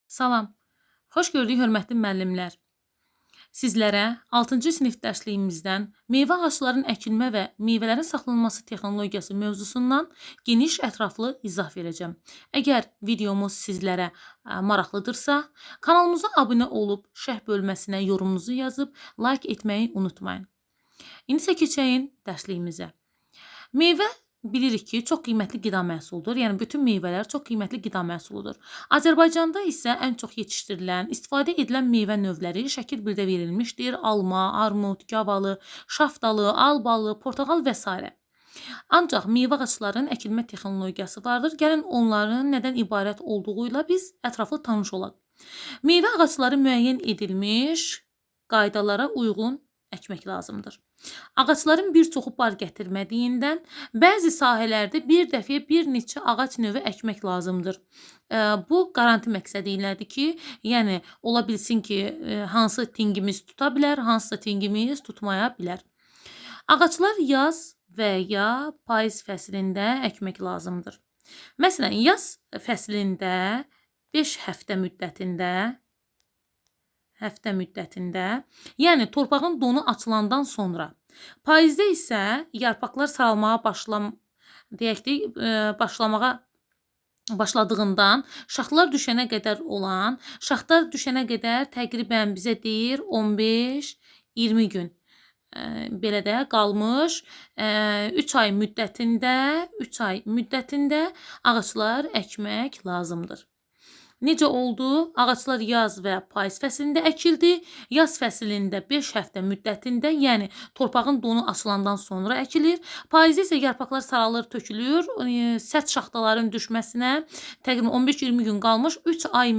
Salam, xoş gördük hörmətli müəllimlər. Sizlərə 6-cı sinif dərsliyimizdən meyvə ağaclarının əkilmə və meyvələrin saxlanılması texnologiyası mövzusundan geniş ətraflı izah verəcəm. Əgər videomuz sizlərə maraqlıdırsa, kanalımıza abunə olub, şərh bölməsinə yorumunuzu yazıb, like etməyi unutmayın. İndi isə keçəyin dərsliyimizə. Meyvə bilirik ki, çox qiymətli qida məhsuludur. Yəni, bütün meyvələr çox qiymətli qida məhsuludur. Azərbaycanda isə ən çox yetişdirilən, istifadə edilən meyvə növləri şəkil 1-də verilmişdir. Alma, armud, gavalı, şaftalı, albalı, portağal və s. Ancaq meyvə ağaclarının əkilmə texnologiyası vardır. Gəlin onların nədən ibarət olduğu ilə biz ətraflı tanış olaq. Meyvə ağacları müəyyən edilmiş qaydalara uyğun əkmək lazımdır. Ağacların bir çoxu bar gətirmədiyindən bəzi sahələrdə bir dəfəyə bir neçə ağac növü əkmək lazımdır. Bu qaranti məqsədi ilədir ki, yəni ola bilsin ki, hansı tingimiz tuta bilər, hansısa tingimiz tutmaya bilər. Ağaclar yaz və ya payız fəslində əkmək lazımdır. Məsələn, yaz fəslində 5 həftə müddətində, yəni torpağın donu açılandan sonra, payızda isə yarpaqlar saralmağa başladığından şaxlar düşənə qədər şaxlar düşənə qədər təqribən bizə deyir 15-20 gün belə də qalmış 3 ay müddətində ağaclar əkmək lazımdır. Necə oldu? Ağaclar yaz və payız fəslində əkildi. Yaz fəslində 5 həftə müddətində, yəni torpağın donu açılandan sonra əkilir. Payızda isə yarpaqlar saralır, tökülür. Sərt şaxtaların düşməsinə təqribən 15-20 gün qalmış 3 ay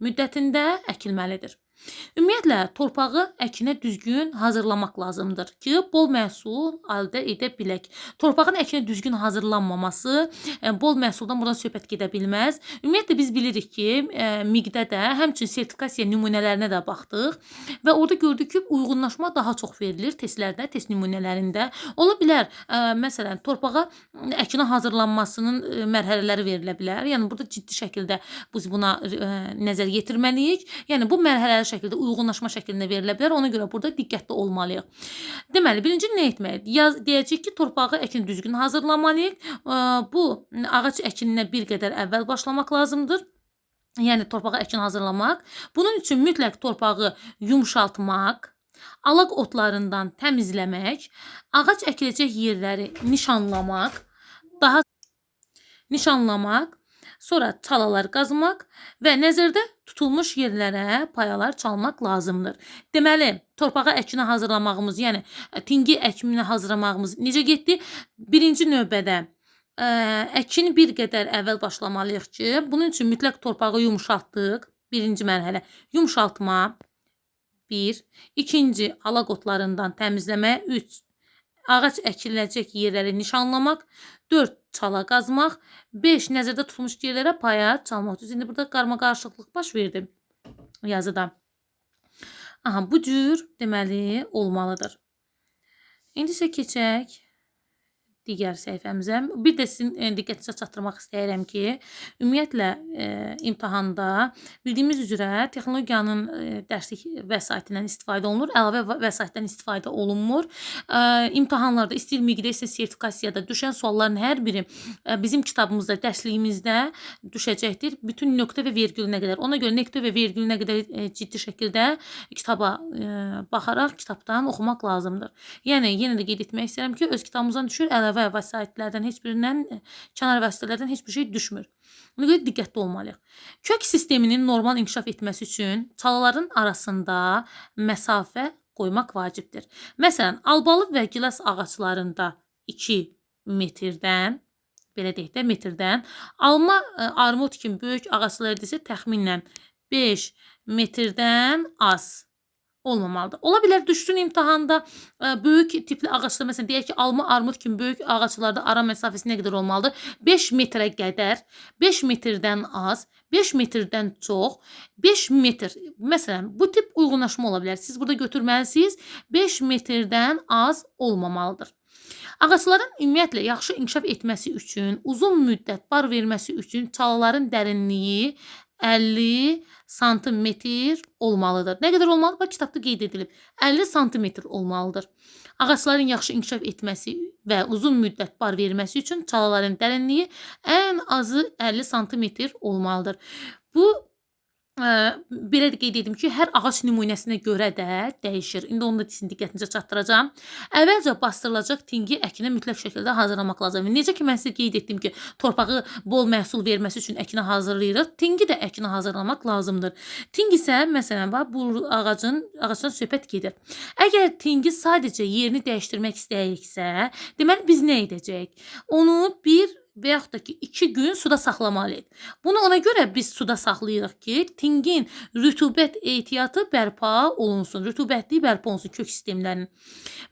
müddətində əkilməlidir. Ümumiyyətlə, torpağı əkinə düzgün hazırlamaq lazımdır ki, bol məhsul əldə edə bilək. Torpağın əkinə düzgün hazırlanmaması, bol məhsuldan buradan söhbət gedə bilməz. Ümumiyyətlə, biz bilirik ki, miqdə də, həmçinin sertifikasiya nümunələrinə də baxdıq və orada gördük ki, uyğunlaşma daha çox verilir testlərdə, test nümunələrində. Ola bilər, məsələn, torpağa əkinə hazırlanmasının mərhələləri verilə bilər. Yəni, burada ciddi şəkildə biz buna nəzər yetirməliyik. Yəni, bu mərhələli şəkildə, uyğunlaşma şəklində verilə bilər. Ona görə burada diqqətli olmalıyıq. Deməli, birinci nə etməliyik? Deyəcək ki, torpağı əkin düzgün hazırlamalıyıq. Bu, ağac əkininə bir qədər əvvəl başlamaq lazımdır. Yəni, torpağı əkin hazırlamaq. Bunun üçün mütləq torpağı yumşaltmaq, alaq otlarından təmizləmək, ağac əkiləcək yerləri nişanlamaq, sonra çalalar qazmaq və nəzərdə tutulmuş yerlərə payalar çalmaq lazımdır. Deməli, torpağa əkinə hazırlamağımız, yəni tingi əkinə hazırlamağımız necə getdi? Birinci növbədə əkin bir qədər əvvəl başlamalıyıq ki, bunun üçün mütləq torpağı yumşaltdıq. Birinci mərhələ yumşaltma. 1. İkinci, alaq otlarından təmizləmə. 3. Ağac əkiləcək yerləri nişanlamaq. 4. Çala qazmaq. 5. Nəzərdə tutulmuş yerlərə paya çalmaq. İndi burada qarmaqarışıqlıq baş verdi yazıda. Bu cür deməli olmalıdır. İndi isə keçək digər səhifəmizə. Bir də sizin diqqətinizə çatdırmaq istəyirəm ki, ümumiyyətlə imtahanda bildiyimiz üzrə texnologiyanın dərslik vəsaitindən istifadə olunur, əlavə vəsaitdən istifadə olunmur. İmtahanlarda istəyir miqdə, istəyir sertifikasiyada düşən sualların hər biri bizim kitabımızda, dərsliyimizdə düşəcəkdir. Bütün nöqtə və vergülünə qədər. Ona görə nöqtə və vergülünə qədər ciddi şəkildə kitaba baxaraq kitabdan oxumaq lazımdır. Yəni, yenə də qeyd etmək istəyirəm ki, öz kitabımızdan düşür, əlavə vəsaitlərdən heç birindən, kənar vəsaitlərdən heç bir şey düşmür. Ona görə diqqətli olmalıyıq. Kök sisteminin normal inkişaf etməsi üçün çalaların arasında məsafə qoymaq vacibdir. Məsələn, albalı və gilas ağaclarında 2 metrdən, belə deyək də, metrdən, alma, armud kimi böyük ağaclarda isə təxminən 5 metrdən az olmamalıdır. Ola bilər düşsün imtahanda böyük tipli ağaclar, məsələn, deyək ki, alma, armud kimi böyük ağaclarda ara məsafəsi nə qədər olmalıdır? 5 metrə qədər, 5 metrdən az, 5 metrdən çox, 5 metr. Məsələn, bu tip uyğunlaşma ola bilər. Siz burada götürməlisiniz, 5 metrdən az olmamalıdır. Ağacların ümumiyyətlə yaxşı inkişaf etməsi üçün, uzun müddət bar verməsi üçün çalaların dərinliyi 50 santimetr olmalıdır. Nə qədər olmalıdır? Bax, kitabda qeyd edilib. 50 santimetr olmalıdır. Ağacların yaxşı inkişaf etməsi və uzun müddət bar verməsi üçün çalaların dərinliyi ən azı 50 santimetr olmalıdır. Bu belə də qeyd edim ki, hər ağac nümunəsinə görə də dəyişir. İndi onu da sizin diqqətinizə çatdıracağam. Əvvəlcə bastırılacaq tingi əkinə mütləq şəkildə hazırlamaq lazımdır. Necə ki, mən sizə qeyd etdim ki, torpağı bol məhsul verməsi üçün əkinə hazırlayırıq. Tingi də əkinə hazırlamaq lazımdır. Ting isə, məsələn, bu ağacdan söhbət gedir. Əgər tingi sadəcə yerini dəyişdirmək istəyiriksə, deməli biz nə edəcəyik? Onu bir və yaxud da ki 2 gün suda saxlamalıyıq. Bunu ona görə biz suda saxlayırıq ki, tingin rütubət ehtiyatı bərpa olunsun, rütubətli bərpa olunsun kök sistemlərinin.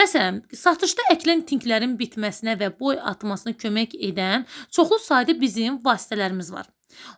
Məsələn, satışda əkilən tinglərin bitməsinə və boy atmasına kömək edən çoxlu sayda bizim vasitələrimiz var.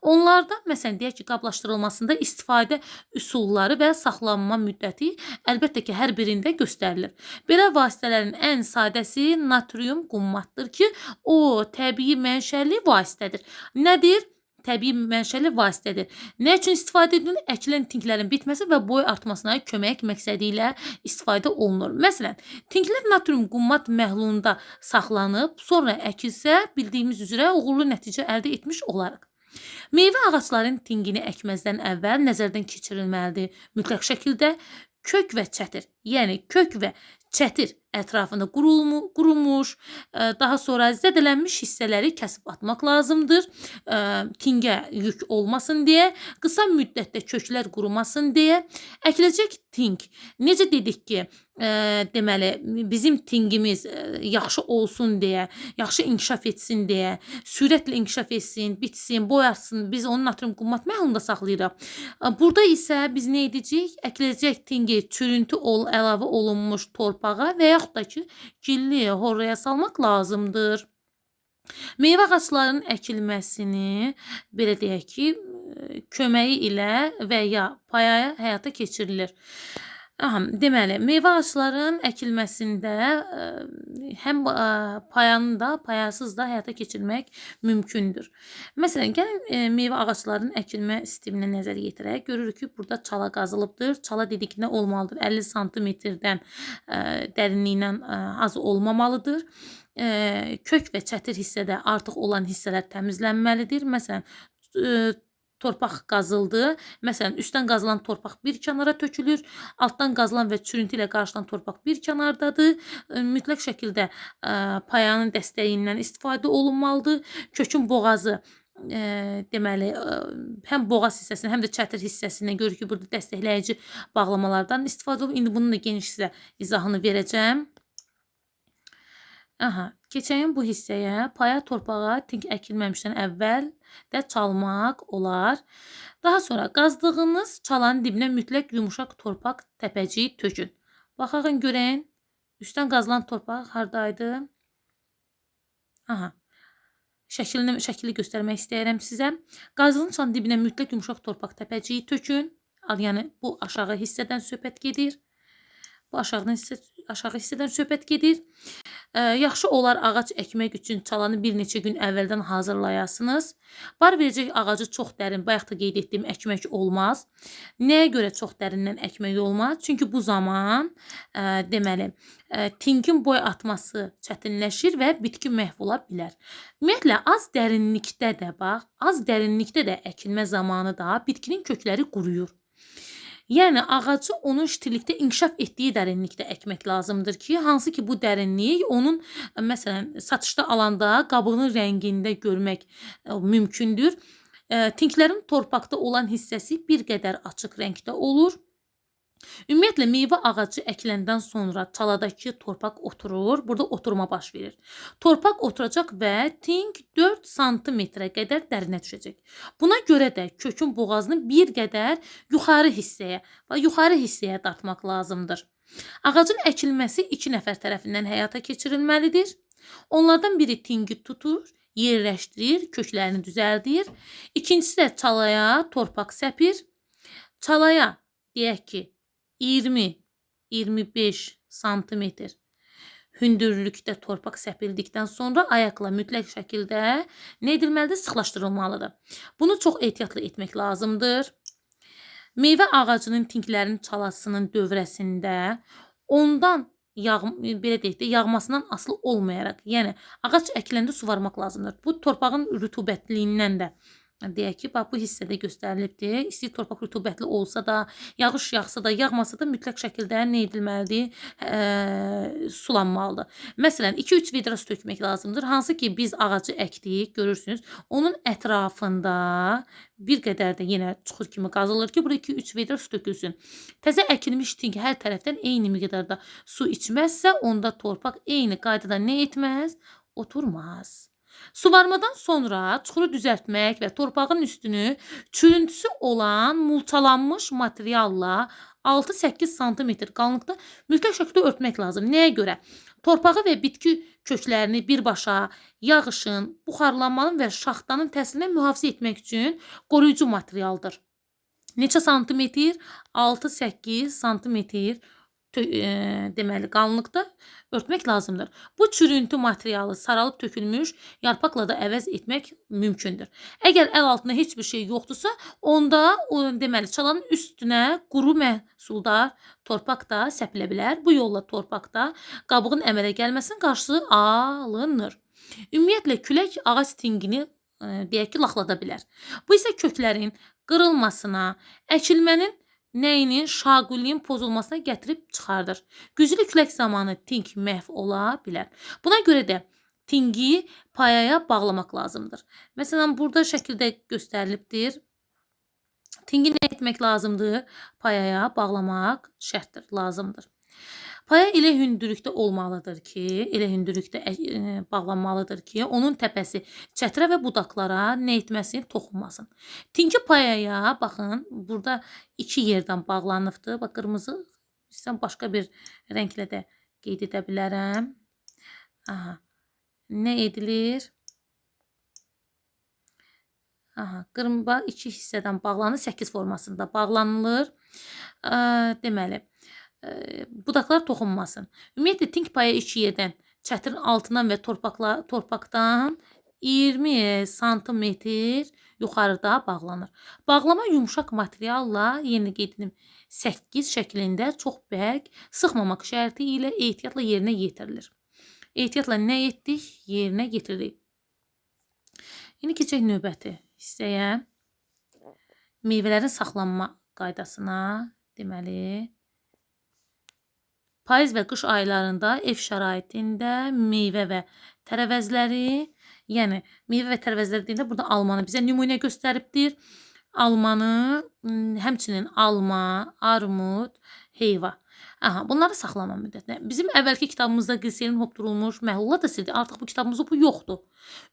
Onlarda, məsələn, deyək ki, qablaşdırılmasında istifadə üsulları və saxlanma müddəti əlbəttə ki, hər birində göstərilir. Belə vasitələrin ən sadəsi natrium qummatdır ki, o təbii mənşəli vasitədir. Nədir? Təbii mənşəli vasitədir. Nə üçün istifadə edilir? Əkilən tinglərin bitməsi və boy artmasına kömək məqsədi ilə istifadə olunur. Məsələn, tinglər natrium qummat məhlulunda saxlanıb, sonra əkilsə, bildiyimiz üzrə uğurlu nəticə əldə etmiş olarıq. Meyvə ağacların tingini əkməzdən əvvəl nəzərdən keçirilməlidir. Mütləq şəkildə kök və çətir, yəni kök və çətir ətrafında qurumuş, daha sonra zədələnmiş hissələri kəsib atmaq lazımdır. Tingə yük olmasın deyə, qısa müddətdə köklər qurumasın deyə. Əkiləcək ting, necə dedik ki, deməli, bizim tingimiz yaxşı olsun deyə, yaxşı inkişaf etsin deyə, sürətlə inkişaf etsin, bitsin, boy artsın, biz onu natrium qummat məhlulunda saxlayırıq. Burada isə biz nə edəcəyik? Əkiləcək tingi çürüntü əlavə olunmuş torpağa və yaxud da ki, gilli horraya salmaq lazımdır. Meyvə ağaclarının əkilməsini, belə deyək ki, köməyi ilə və ya payaya həyata keçirilir. Deməli, meyvə ağaclarının əkilməsində həm payanı da, payasız da həyata keçirmək mümkündür. Məsələn, gəlin meyvə ağaclarının əkilmə sisteminə nəzər yetirək. Görürük ki, burada çala qazılıbdır. Çala dedik nə olmalıdır? 50 santimetrdən dərinliyindən az olmamalıdır. Kök və çətir hissədə artıq olan hissələr təmizlənməlidir. Məsələn, torpaq qazıldı. Məsələn, üstdən qazılan torpaq bir kənara tökülür. Altdan qazılan və çürüntü ilə qarşılanan torpaq bir kənardadır. Mütləq şəkildə payanın dəstəyindən istifadə olunmalıdır. Kökün boğazı, deməli, həm boğaz hissəsindən, həm də çətir hissəsindən görürük ki, burada dəstəkləyici bağlamalardan istifadə olunur. İndi bunun da geniş sizə izahını verəcəm. Keçəyim bu hissəyə paya torpağa ting əkilməmişdən əvvəl də çalmaq olar. Daha sonra qazdığınız çalanın dibinə mütləq yumuşaq torpaq təpəcik tökün. Baxın, görəyin, üstdən qazılan torpaq haradaydı? Şəkili göstərmək istəyirəm sizə. Qazdığınız çalanın dibinə mütləq yumuşaq torpaq təpəcik tökün. Yəni, bu aşağı hissədən söhbət gedir. Bu aşağı hissədən söhbət gedir. Yaxşı olar ağac əkmək üçün çalanı bir neçə gün əvvəldən hazırlayasınız. Bar verəcək ağacı çox dərin, bayaq da qeyd etdiyim əkmək olmaz. Nəyə görə çox dərindən əkmək olmaz? Çünki bu zaman, deməli, tingin boy atması çətinləşir və bitki məhv ola bilər. Ümumiyyətlə, az dərinlikdə də əkilmə zamanı da bitkinin kökləri quruyur. Yəni, ağacı onun şitirlikdə inkişaf etdiyi dərinlikdə əkmək lazımdır ki, hansı ki, bu dərinlik onun, məsələn, satışda alanda qabığının rəngində görmək mümkündür. Tinglərin torpaqda olan hissəsi bir qədər açıq rəngdə olur. Ümumiyyətlə, meyvə ağacı əkiləndən sonra çaladakı torpaq oturur, burada oturma baş verir. Torpaq oturacaq və ting 4 santimetrə qədər dərinə düşəcək. Buna görə də kökün boğazını bir qədər yuxarı hissəyə dartmaq lazımdır. Ağacın əkilməsi 2 nəfər tərəfindən həyata keçirilməlidir. Onlardan biri tingi tutur, yerləşdirir, köklərini düzəldir. İkincisi də çalaya torpaq səpir. Çalaya, deyək ki, 20-25 santimetr hündürlükdə torpaq səpildikdən sonra ayaqla mütləq şəkildə nə edilməlidir? Sıxlaşdırılmalıdır. Bunu çox ehtiyatlı etmək lazımdır. Meyvə ağacının tinklərinin çalasının dövrəsində ondan belə deyək də, yağmasından asılı olmayaraq, yəni ağac əkiləndə suvarmaq lazımdır. Bu torpağın rütubətliyindən də deyək ki, bax bu hissədə göstərilibdir. İstəyir torpaq rütubətli olsa da, yağış yağsa da, yağmasa da mütləq şəkildə nə edilməlidir? Sulanmalıdır. Məsələn, 2-3 vidra su tökmək lazımdır. Hansı ki, biz ağacı əkdik, görürsünüz. Onun ətrafında bir qədər də yenə çuxur kimi qazılır ki, burada 2-3 vidra su tökülsün. Təzə əkilmiş tink hər tərəfdən eyni miqdarda su içməzsə, onda torpaq eyni qaydada nə etməz? Oturmaz. Suvarmadan sonra çuxuru düzəltmək və torpağın üstünü çürüntüsü olan mulçalanmış materialla 6-8 sm qalınlıqda mütləq şəkildə örtmək lazım. Nəyə görə? Torpağı və bitki köklərini birbaşa yağışın, buxarlanmanın və şaxtanın təsirindən mühafizə etmək üçün qoruyucu materialdır. Neçə santimetr? 6-8 santimetr deməli qalınlıqda örtmək lazımdır. Bu çürüntü materialı saralıb tökülmüş yarpaqla da əvəz etmək mümkündür. Əgər əl altında heç bir şey yoxdursa, onda deməli çalanın üstünə quru məhsuldar torpaq da səpilə bilər. Bu yolla torpaqda qabığın əmələ gəlməsinin qarşısı alınır. Ümumiyyətlə külək ağac tingini deyək ki, laxlada bilər. Bu isə köklərin qırılmasına, əkilmənin nəyinin, şaqülliyin pozulmasına gətirib çıxardır. Güclü külək zamanı tink məhv ola bilər. Buna görə də tingi payaya bağlamaq lazımdır. Məsələn, burada şəkildə göstərilibdir. Tingi nə etmək lazımdır? Payaya bağlamaq şərtdir, lazımdır. Paya elə hündürlükdə olmalıdır ki, bağlanmalıdır ki, onun təpəsi çətirə və budaqlara nə etməsin? Toxunmasın. Tinki payaya, baxın, burada 2 yerdən bağlanıbdır. Bax, qırmızı, istəyirəm başqa bir rənglə də qeyd edə bilərəm. Aha, nə edilir? Aha, qırmızı 2 hissədən bağlanır, 8 formasında bağlanılır. Deməli, budaqlar toxunmasın. Ümumiyyətlə, tink paya 2 yerdən çətirin altından və torpaqdan 20 sm yuxarıda bağlanır. Bağlama yumşaq materialla, yenə qeyd edim, 8 şəklində çox bərk sıxmamaq şərti ilə ehtiyatla yerinə yetirilir. Ehtiyatla nə etdik? Yerinə yetiririk. İndi keçək növbəti hissəyə. Meyvələrin saxlanma qaydasına, deməli, payız və qış aylarında ev şəraitində meyvə və tərəvəzləri, yəni meyvə və tərəvəzləri deyəndə burada almanı bizə nümunə göstəribdir. Almanı, həmçinin alma, armud, heyva. Aha, bunları saxlama müddətinə. Bizim əvvəlki kitabımızda qliserin hopdurulmuş məhlullar da sildi. Artıq bu kitabımızda bu yoxdur.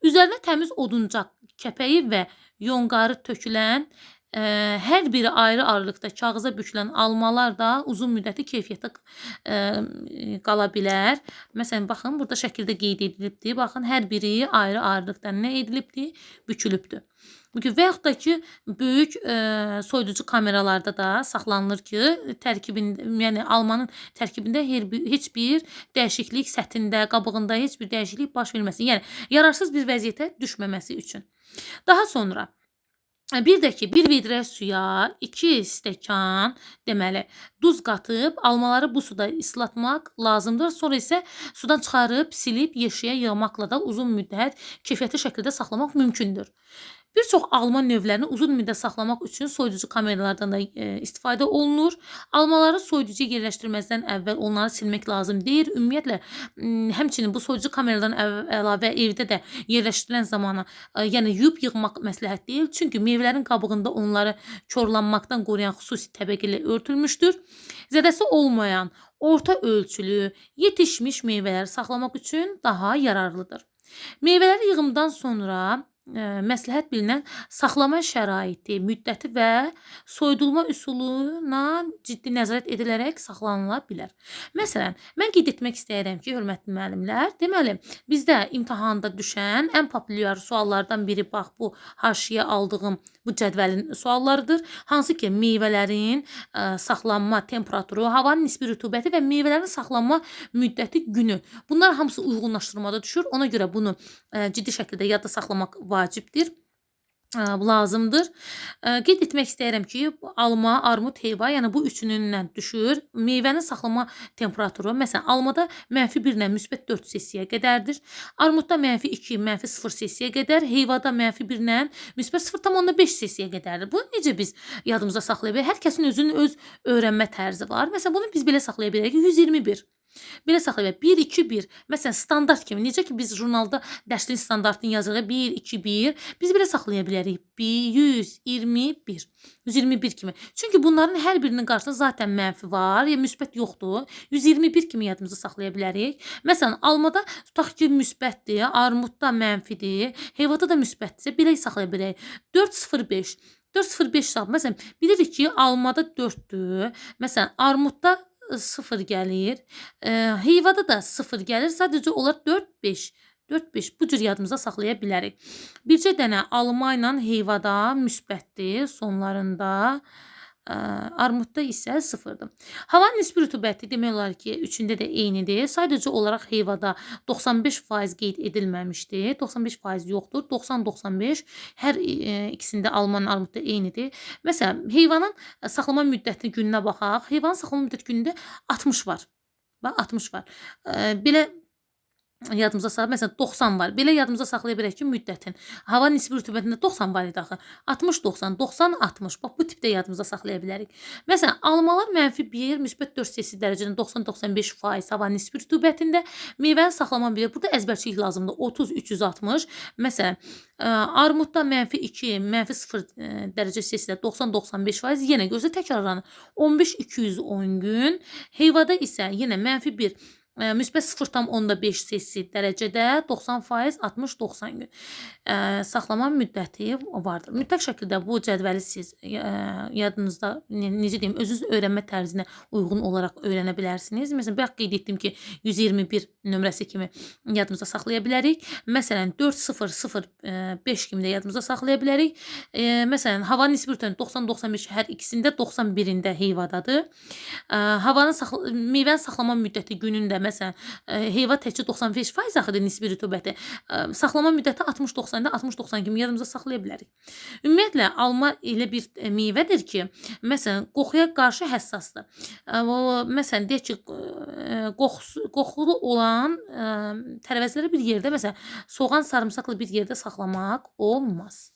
Üzərinə təmiz oduncaq, kəpəyi və yonqarı tökülən, hər biri ayrı-ayrılıqda kağıza bükülən almalar da uzun müddətli keyfiyyətdə qala bilər. Məsələn, baxın, burada şəkildə qeyd edilibdir. Baxın, hər biri ayrı-ayrılıqda nə edilibdir? Bükülübdür. Və yaxud da ki, böyük soyuducu kameralarda da saxlanılır ki, yəni almanın tərkibində heç bir dəyişiklik səthində, qabığında heç bir dəyişiklik baş verməsin. Yəni, yararsız bir vəziyyətə düşməməsi üçün. Daha sonra, bir də ki, 1 vidrə suya 2 stəkan, deməli, duz qatıb, almaları bu suda islatmaq lazımdır. Sonra isə sudan çıxarıb, silib, yeşiyə yığmaqla da uzun müddət keyfiyyətli şəkildə saxlamaq mümkündür. Bir çox alma növlərini uzun müddət saxlamaq üçün soyuducu kameralardan da istifadə olunur. Almaları soyuducuya yerləşdirməzdən əvvəl onları silmək lazım deyil. Ümumiyyətlə, həmçinin bu soyuducu kameradan əlavə evdə də yerləşdirilən zamanı, yəni yuyub yığmaq məsləhət deyil. Çünki meyvələrin qabığında onları korlanmaqdan qoruyan xüsusi təbəqə ilə örtülmüşdür. Zədəsi olmayan, orta ölçülü, yetişmiş meyvələri saxlamaq üçün daha yararlıdır. Meyvələri yığımdan sonra məsləhət bilinən saxlama şəraiti, müddəti və soyudulma üsuluna ciddi nəzarət edilərək saxlanıla bilər. Məsələn, mən qeyd etmək istəyirəm ki, hörmətli müəllimlər, deməli, bizdə imtahanda düşən ən populyar suallardan biri bax bu haşiyə aldığım bu cədvəlin suallarıdır. Hansı ki, meyvələrin saxlanma temperaturu, havanın nisbi rütubəti və meyvələrin saxlanma müddəti günü. Bunlar hamısı uyğunlaşdırmada düşür. Ona görə bunu ciddi şəkildə yadda saxlamaq vacibdir. Lazımdır. Qeyd etmək istəyirəm ki, alma, armud, heyva, yəni bu üçünündən düşür. Meyvənin saxlama temperaturu, məsələn, almada -1 ilə -4 selsiyə qədərdir. Armudda -2, -0 selsiyə qədər, heyvada -1 ilə -0,5 selsiyə qədərdir. Bunu necə biz yadımıza saxlaya bilərik? Hər kəsin özünün öz öyrənmə tərzi var. Məsələn, bunu biz belə saxlaya bilərik ki, 121. Belə saxlaya bilərik. 1, 2, 1. Məsələn, standart kimi. Necə ki, biz jurnalda dərslik standartını yazırıq. 1, 2, 1. Biz belə saxlaya bilərik. 121. 121 kimi. Çünki bunların hər birinin qarşısında zaten mənfi var, ya müsbət yoxdur. 121 kimi yadımıza saxlaya bilərik. Məsələn, almada tutaq ki, müsbətdir, armudda mənfidir, heyvada da müsbətdirsə, belə saxlaya bilərik. 405. 405 saat. Məsələn, bilirik ki, almada 4-dür. Məsələn, armudda 0 gəlir. Heyvada da 0 gəlir. Sadəcə onlar 4-5. 4-5 bu cür yadımıza saxlaya bilərik. Bircə dənə alma ilə heyvada müsbətdir sonlarında. Armudda isə 0-dır. Havanın nisbi rütubəti demək olar ki, üçündə də eynidir. Sadəcə olaraq heyvada 95% qeyd edilməmişdir. 95% yoxdur. 90-95 hər ikisində almanın armudda eynidir. Məsələn, heyvanın saxlama müddəti gününə baxaq. Heyvanın saxlama müddəti günündə 60 var. Bax, 60 var. Belə yadımıza salaq. Məsələn, 90 var. Belə yadımıza saxlaya bilək ki, müddətin. Hava nisbi rütubətində 90 var idi axı. 60-90, 90-60. Bax, bu tipdə yadımıza saxlaya bilərik. Məsələn, almalar -1, -4 selsi dərəcədə 90-95% hava nisbi rütubətində. Meyvənin saxlama bilir. Burada əzbərçilik lazımdır. 30-360. Məsələn, armudda -2, -0 dərəcə selsidə 90-95%. Yenə gözlə təkrarlanır. 15-210 gün. Heyvada isə yenə -1, müsbət 0,5 selsi dərəcədə 90%, 60-90 gün saxlama müddəti vardır. Mütləq şəkildə bu cədvəli siz yadınızda, necə deyim, özünüz öyrənmə tərzinə uyğun olaraq öyrənə bilərsiniz. Məsələn, bayaq qeyd etdim ki, 121 nömrəsi kimi yadımıza saxlaya bilərik. Məsələn, 4005 kimi də yadımıza saxlaya bilərik. Məsələn, hava nisbi rütubəti 90-95 hər ikisində, 91-ində heyvadadır. Meyvənin saxlama müddəti günündə, məsələn, heyva təkcə 95% axıdır nisbi rütubəti. Saxlama müddəti 60-90-da 60-90 kimi yadımıza saxlaya bilərik. Ümumiyyətlə, alma elə bir meyvədir ki, məsələn, qoxuya qarşı həssasdır. Məsələn, deyək ki, qoxulu olan tərəvəzləri bir yerdə, məsələn, soğan, sarımsaqla bir yerdə saxlamaq olmaz.